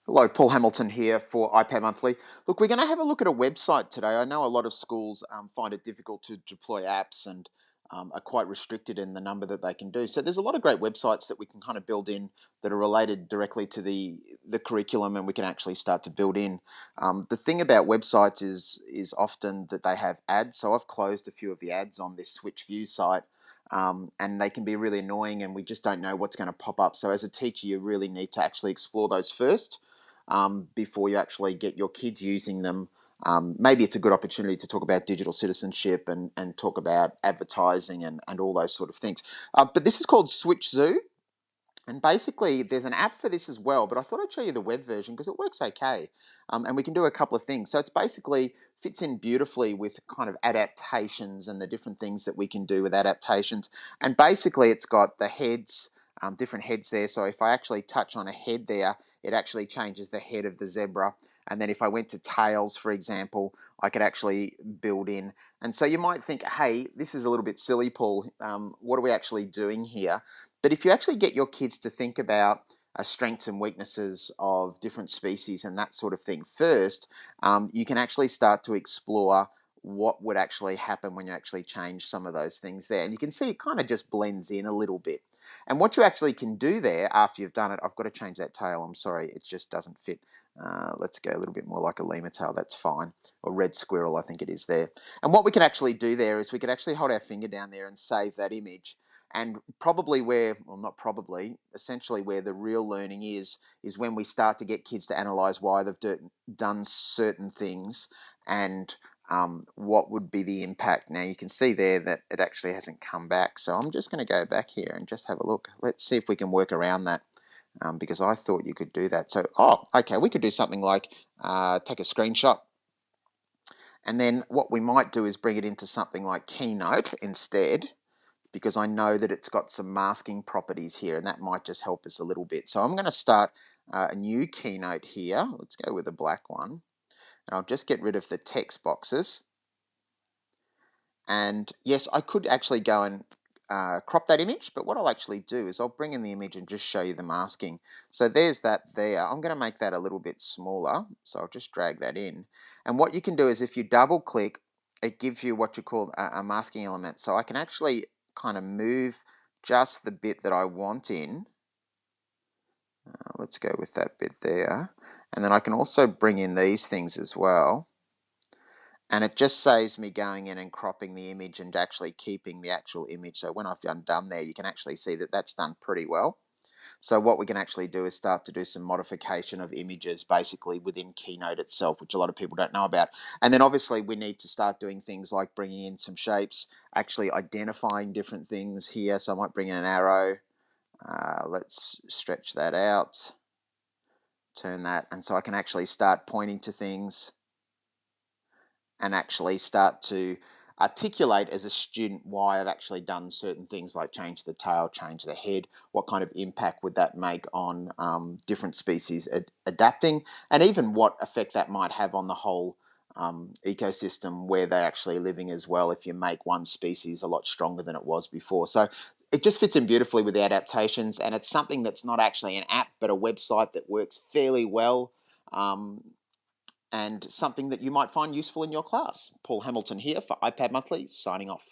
Hello, Paul Hamilton here for iPad Monthly. Look, we're going to have a look at a website today. I know a lot of schools find it difficult to deploy apps and are quite restricted in the number that they can do. So there's a lot of great websites that we can kind of build in that are related directly to the curriculum, and we can actually start to build in. The thing about websites is often that they have ads. So I've closed a few of the ads on this Switch View site. And they can be really annoying, and we just don't know what's going to pop up. So as a teacher, you really need to actually explore those first before you actually get your kids using them. Maybe it's a good opportunity to talk about digital citizenship and talk about advertising and all those sort of things. But this is called Switch Zoo. And basically, there's an app for this as well, but I thought I'd show you the web version because it works okay. And we can do a couple of things. So it's basically fits in beautifully with kind of adaptations and the different things that we can do with adaptations. And basically, it's got the heads, different heads there. So if I actually touch on a head there, it actually changes the head of the zebra. And then if I went to tails, for example, I could actually build in. And so you might think, hey, this is a little bit silly, Paul. What are we actually doing here? But if you actually get your kids to think about strengths and weaknesses of different species and that sort of thing first, you can actually start to explore what would actually happen when you actually change some of those things there. And you can see it kind of just blends in a little bit. And what you actually can do there after you've done it, I've got to change that tail, I'm sorry, it just doesn't fit. Let's go a little bit more like a lemur tail, that's fine. Or red squirrel, I think it is there. And what we can actually do there is we could actually hold our finger down there and save that image. And probably where, well, not probably, essentially where the real learning is when we start to get kids to analyze why they've done certain things and what would be the impact. Now you can see there that it actually hasn't come back. So I'm just going to go back here and just have a look. Let's see if we can work around that because I thought you could do that. So, oh, okay, we could do something like take a screenshot. And then what we might do is bring it into something like Keynote instead, because I know that it's got some masking properties here, and that might just help us a little bit. So I'm going to start a new Keynote here. Let's go with a black one. And I'll just get rid of the text boxes. And yes, I could actually go and crop that image, but what I'll actually do is I'll bring in the image and just show you the masking. So there's that there. I'm going to make that a little bit smaller, so I'll just drag that in. And what you can do is if you double click, it gives you what you call a masking element. So I can actually kind of move just the bit that I want in. Let's go with that bit there. And then I can also bring in these things as well. And it just saves me going in and cropping the image and actually keeping the actual image. So when I've done there, you can actually see that that's done pretty well. So what we can actually do is start to do some modification of images basically within Keynote itself, which a lot of people don't know about. And then obviously we need to start doing things like bringing in some shapes, actually identifying different things here. So I might bring in an arrow. Let's stretch that out, turn that. And so I can actually start pointing to things and actually start to articulate as a student why I've actually done certain things like change the tail, change the head, what kind of impact would that make on different species adapting, and even what effect that might have on the whole ecosystem where they're actually living as well if you make one species a lot stronger than it was before. So it just fits in beautifully with the adaptations, and it's something that's not actually an app but a website that works fairly well. And something that you might find useful in your class. Paul Hamilton here for iPad Monthly, signing off.